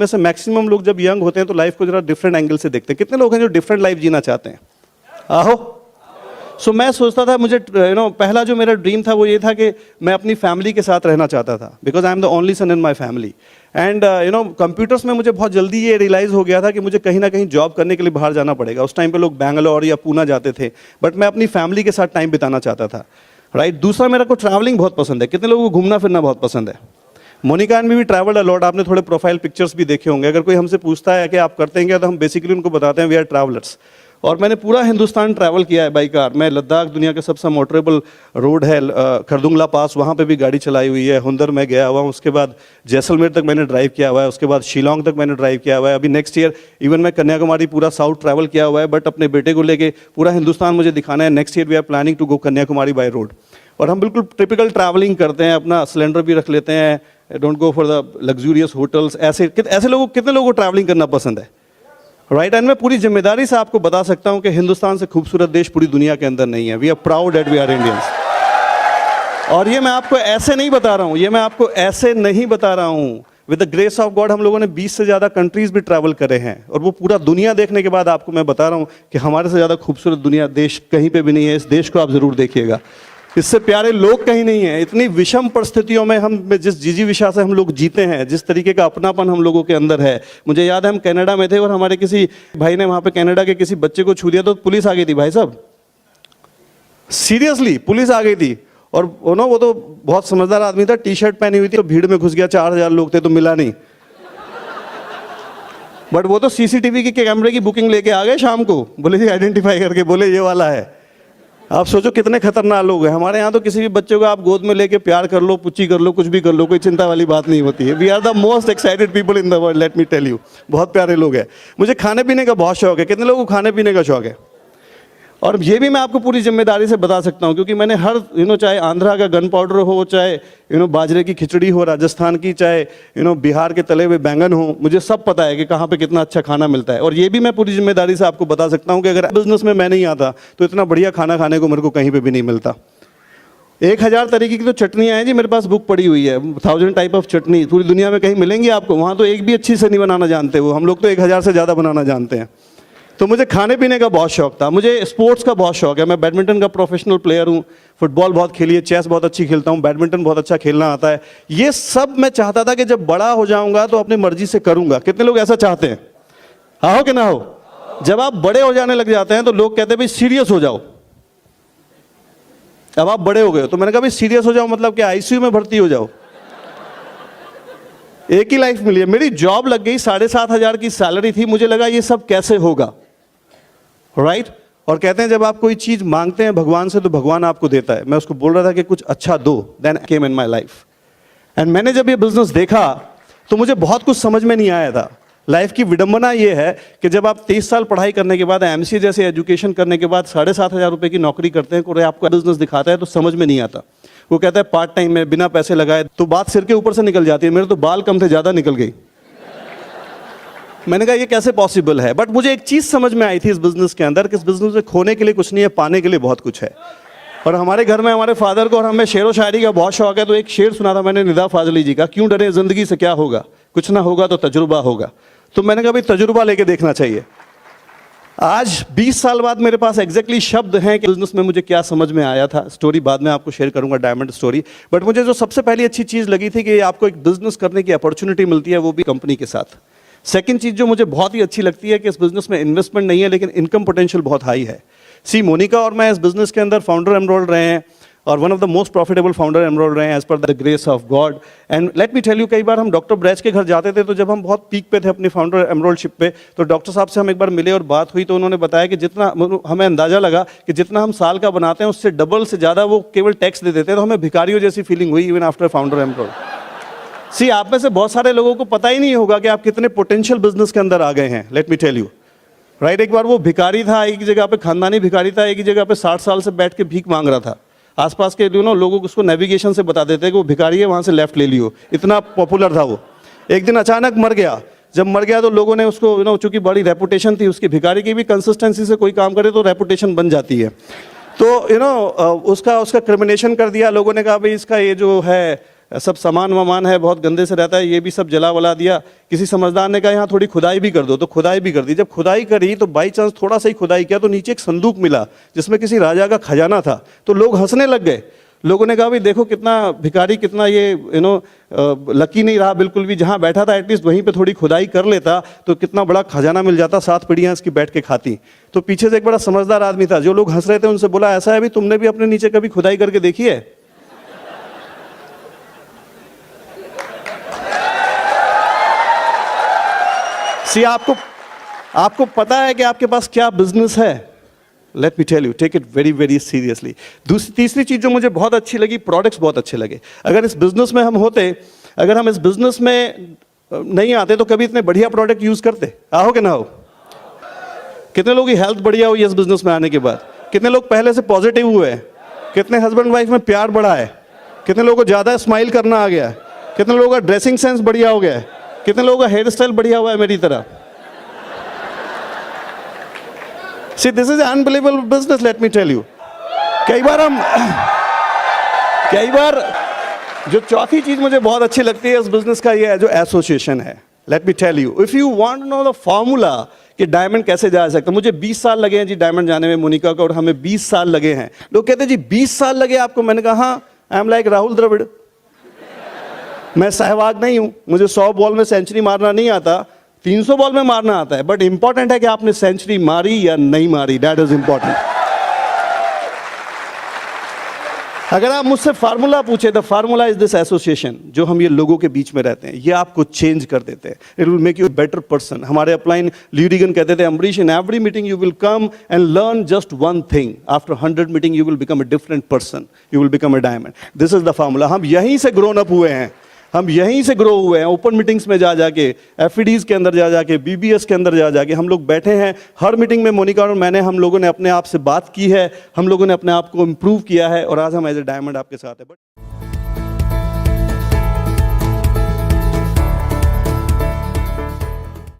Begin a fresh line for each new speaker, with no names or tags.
में से मैक्सिमम लोग जब यंग होते हैं तो लाइफ को जरा डिफरेंट एंगल से देखते हैं। कितने लोग हैं जो डिफरेंट लाइफ जीना चाहते हैं? आहो। सो मैं सोचता था, मुझे पहला जो मेरा ड्रीम था वो ये था कि मैं अपनी फैमिली के साथ रहना चाहता था, because I am the only son in my family. And computers में मुझे बहुत जल्दी ये रियलाइज़ हो गया था कि मुझे कहीं ना कहीं जॉब करने के लिए बाहर जाना पड़ेगा। उस टाइम पे लोग बैंगलोर या पूना जाते थे, बट मैं अपनी फैमिली के साथ टाइम बिताना चाहता था, राइट। दूसरा, मेरे को ट्रैवलिंग बहुत पसंद है। कितने लोगों को घूमना फिरना बहुत पसंद है? मोनिका एंड भी ट्रैवल्ड अलॉट। आपने थोड़े प्रोफाइल पिक्चर्स भी देखे होंगे। अगर कोई हमसे पूछता है कि आप करते हैं क्या, तो हम बेसिकली उनको बताते हैं वी आर ट्रैवलर्स। और मैंने पूरा हिंदुस्तान ट्रैवल किया है बाई कार। मैं लद्दाख, दुनिया का सबसे मोटरेबल रोड है खरदुंगला पास, वहाँ पे भी गाड़ी चलाई हुई है। हुंदर में गया हुआ हूँ, उसके बाद जैसलमेर तक मैंने ड्राइव किया हुआ है, उसके बाद शिलोंग तक मैंने ड्राइव किया हुआ है। अभी नेक्स्ट ईयर इवन मैं कन्याकुमारी पूरा साउथ ट्रैवल किया हुआ है, बट अपने बेटे को लेके पूरा हिंदुस्तान मुझे दिखाना है। Next year we are planning to go Kanyakumari by road. और हम बिल्कुल टिपिकल ट्रैवलिंग करते हैं, अपना सिलेंडर भी रख लेते हैं, don't go for the luxurious hotels. ऐसे लोगों, कितने लोगों को ट्रैवलिंग करना पसंद है, राइट। एंड मैं पूरी जिम्मेदारी से आपको बता सकता हूं कि हिंदुस्तान से खूबसूरत देश पूरी दुनिया के अंदर नहीं है। We are proud that we are Indians. और ये मैं आपको ऐसे नहीं बता रहा हूं, with the grace of God हम लोगों ने 20 से ज़्यादा कंट्रीज भी ट्रैवल करे हैं, और वो पूरा दुनिया देखने के बाद आपको मैं बता रहा हूं कि हमारे से ज़्यादा खूबसूरत दुनिया देश कहीं पे भी नहीं है। इस देश को आप ज़रूर देखिएगा, इससे प्यारे लोग कहीं नहीं हैं। इतनी विषम परिस्थितियों में हम जिस जिजीविषा से हम लोग जीते हैं, जिस तरीके का अपनापन हम लोगों के अंदर है। मुझे याद है, हम कनाडा में थे और हमारे किसी भाई ने वहाँ पे कनाडा के किसी बच्चे को छू दिया तो पुलिस आ गई थी। भाई साहब, सीरियसली पुलिस आ गई थी। और वो तो बहुत समझदार आदमी था, टी शर्ट पहनी हुई थी, तो भीड़ में घुस गया। 4000 लोग थे तो मिला नहीं, बट वो तो सीसीटीवी के कैमरे की बुकिंग लेके आ गए शाम को, बोले आइडेंटिफाई करके, बोले ये वाला है। आप सोचो कितने खतरनाक लोग हैं। हमारे यहाँ तो किसी भी बच्चे को आप गोद में लेके प्यार कर लो, पुच्ची कर लो, कुछ भी कर लो, कोई चिंता वाली बात नहीं होती है। We are the most excited people in the world, let me tell you. बहुत प्यारे लोग हैं। मुझे खाने पीने का बहुत शौक है। कितने लोगों को खाने पीने का शौक है? और ये भी मैं आपको पूरी जिम्मेदारी से बता सकता हूँ, क्योंकि मैंने हर चाहे आंध्रा का गन पाउडर हो, चाहे बाजरे की खिचड़ी हो राजस्थान की, चाहे बिहार के तले हुए बैंगन हो, मुझे सब पता है कि कहाँ पे कितना अच्छा खाना मिलता है। और ये भी मैं पूरी जिम्मेदारी से आपको बता सकता हूँ कि अगर बिजनेस में मैं नहीं आता तो इतना बढ़िया खाना खाने को मेरे को कहीं पर भी नहीं मिलता। 1000 तरीके की तो चटनियाँ हैं जी, मेरे पास बुक पड़ी हुई है, 1000 टाइप ऑफ चटनी। पूरी दुनिया में कहीं मिलेंगी आपको? वहाँ तो एक भी अच्छी से नहीं बनाना जानते वो, हम लोग तो 1000 से ज़्यादा बनाना जानते हैं। तो मुझे खाने पीने का बहुत शौक था। मुझे स्पोर्ट्स का बहुत शौक है। मैं बैडमिंटन का प्रोफेशनल प्लेयर हूँ, फुटबॉल बहुत खेली है, चेस बहुत अच्छी खेलता हूँ, बैडमिंटन बहुत अच्छा खेलना आता है। ये सब मैं चाहता था कि जब बड़ा हो जाऊंगा तो अपनी मर्जी से करूंगा। कितने लोग ऐसा चाहते हैं? हाँ हो कि ना हो? जब आप बड़े हो जाने लग जाते हैं तो लोग कहते हैं भाई सीरियस हो जाओ। अब आप बड़े हो गए हो तो मैंने कहा भाई सीरियस हो जाओ मतलब क्या, आईसीयू में भर्ती हो जाओ? एक ही लाइफ मिली है। मेरी जॉब लग गई, 7500 की सैलरी थी। मुझे लगा ये सब कैसे होगा, राइट। और कहते हैं जब आप कोई चीज मांगते हैं भगवान से तो भगवान आपको देता है। मैं उसको बोल रहा था कि कुछ अच्छा दो, then came in my life. And मैंने जब ये बिजनेस देखा तो मुझे बहुत कुछ समझ में नहीं आया था। लाइफ की विडंबना ये है कि जब आप 23 साल पढ़ाई करने के बाद, एमसीए जैसे एजुकेशन करने के बाद 7500 रुपए की नौकरी करते हैं, कोई आपका बिजनेस दिखाता है तो समझ में नहीं आता। वो कहता है पार्ट टाइम में बिना पैसे लगाए, तो बात सिर के ऊपर से निकल जाती है। मेरे तो बाल कम थे, ज़्यादा निकल गई। मैंने कहा ये कैसे पॉसिबल है। बट मुझे एक चीज़ समझ में आई थी इस बिजनेस के अंदर कि इस बिजनेस में खोने के लिए कुछ नहीं है, पाने के लिए बहुत कुछ है। और हमारे घर में हमारे फादर को और हमें शेर व शायरी का बहुत शौक है। तो एक शेर सुना था मैंने निदा फाजली जी का, क्यों डरे जिंदगी से क्या होगा, कुछ ना होगा तो तजुर्बा होगा। तो मैंने कहा भाई तजुर्बा लेके देखना चाहिए। आज 20 साल बाद मेरे पास एग्जैक्टली शब्द हैं कि बिजनेस में मुझे क्या समझ में आया था। स्टोरी बाद में आपको शेयर करूंगा, डायमंड स्टोरी। बट मुझे जो सबसे पहली अच्छी चीज़ लगी थी कि आपको एक बिजनेस करने की अपॉर्चुनिटी मिलती है, वो भी कंपनी के साथ। सेकंड चीज़ जो मुझे बहुत ही अच्छी लगती है कि इस बिजनेस में इन्वेस्टमेंट नहीं है लेकिन इनकम पोटेंशियल बहुत हाई है। सी मोनिका और मैं इस बिजनेस के अंदर फाउंडर एनरोल रहे हैं और one of the most profitable founder enrol रहे हैं as per the grace of God. And let me tell you, कई बार हम डॉक्टर ब्रैच के घर जाते थे तो जब हम बहुत पीक पे थे अपनी फाउंडर एनरोलशिप पे, तो डॉक्टर साहब से हम एक बार मिले और बात हुई तो उन्होंने बताया कि जितना हमें अंदाजा लगा कि जितना हम साल का बनाते हैं उससे डबल से ज़्यादा वो केवल टैक्स दे देते हैं। तो हमें भिखारियों जैसी फीलिंग हुई इवन आफ्टर फाउंडर एनरोल। सी आप में से बहुत सारे लोगों को पता ही नहीं होगा कि आप कितने पोटेंशियल बिजनेस के अंदर आ गए हैं। Let me tell you, right. एक बार वो भिखारी था, एक ही जगह पे खानदानी भिखारी था, एक ही जगह पे 60 साल से बैठ के भीख मांग रहा था। आसपास के लोग उसको नेविगेशन से बता देते कि वो भिखारी है, वहाँ से लेफ्ट ले लियो। इतना पॉपुलर था वो। एक दिन अचानक मर गया। जब मर गया तो लोगों ने उसको चूंकि बड़ी रेपुटेशन थी उसकी, भिखारी की भी कंसिस्टेंसी से कोई काम करे तो रेपुटेशन बन जाती है। तो उसका क्रिमिनेशन कर दिया। लोगों ने कहा भाई इसका ये जो है सब सामान वामान है बहुत गंदे से रहता है, ये भी सब जला वला दिया। किसी समझदार ने कहा यहाँ थोड़ी खुदाई भी कर दो, तो खुदाई भी कर दी। जब खुदाई करी तो बाई चांस थोड़ा सा ही खुदाई किया तो नीचे एक संदूक मिला जिसमें किसी राजा का खजाना था। तो लोग हंसने लग गए। लोगों ने कहा भाई देखो कितना भिखारी, कितना ये लकी नहीं रहा बिल्कुल भी, जहाँ बैठा था एटलीस्ट वहीं पे थोड़ी खुदाई कर लेता तो कितना बड़ा खजाना मिल जाता, 7 पीढ़ियाँ इसकी बैठ के खाती। तो पीछे से एक बड़ा समझदार आदमी था, जो लोग हंस रहे थे उनसे बोला ऐसा है भी तुमने भी अपने नीचे कभी खुदाई करके देखी है? सी आपको पता है कि आपके पास क्या बिजनेस है? Let me tell you, take it very very seriously. तीसरी चीज जो मुझे बहुत अच्छी लगी, प्रोडक्ट्स बहुत अच्छे लगे। अगर इस बिजनेस में हम होते, अगर हम इस बिजनेस में नहीं आते तो कभी इतने बढ़िया प्रोडक्ट यूज करते? आओ कि ना हो? कितने लोगों की हेल्थ बढ़िया हुई इस बिजनेस में आने के बाद? कितने लोग पहले से पॉजिटिव हुए? कितने हस्बैंड वाइफ में प्यार बढ़ा है? कितने लोगों को ज्यादा स्माइल करना आ गया है? कितने लोगों का ड्रेसिंग सेंस बढ़िया हो गया है? कितने लोगों का हेयर स्टाइल बढ़िया हुआ है मेरी तरह? See, this is an unbelievable business, let me tell you. कई बार जो चौथी चीज मुझे बहुत अच्छी लगती है इस बिजनेस का, ये है जो एसोसिएशन है। Let me tell you, if you want to know the formula कि डायमंड कैसे जा सकता है। मुझे 20 साल लगे हैं जी डायमंड जाने में, मोनिका को, और हमें 20 साल लगे हैं। लोग कहते हैं जी 20 साल लगे आपको? मैंने कहा हाँ, I am like Rahul Dravid. मैं सहवाग नहीं हूं, मुझे 100 बॉल में सेंचुरी मारना नहीं आता, 300 बॉल में मारना आता है। बट इंपॉर्टेंट है कि आपने सेंचुरी मारी या नहीं मारी, दैट इज इंपॉर्टेंट। अगर आप मुझसे फार्मूला पूछे, the formula is this association, जो हम ये लोगों के बीच में रहते हैं, ये आपको चेंज कर देते हैं। It will make you better person. हमारे अपलाइन ल्यूरिगन कहते थे, Ambarish, in every meeting you will come and learn just one thing, after 100 meeting you will become a different person, you will become a diamond. This is the formula. हम यहीं से grown up हुए हैं, हम यहीं से ग्रो हुए हैं। ओपन मीटिंग्स में जा जाके, एफईडीज के अंदर जा जाके, बीबीएस के अंदर जा जाके हम लोग बैठे हैं। हर मीटिंग में मोनिका और मैंने, हम लोगों ने अपने आप से बात की है, हम लोगों ने अपने आप को इम्प्रूव किया है, और आज हम एज ए डायमंड आपके साथ है। बट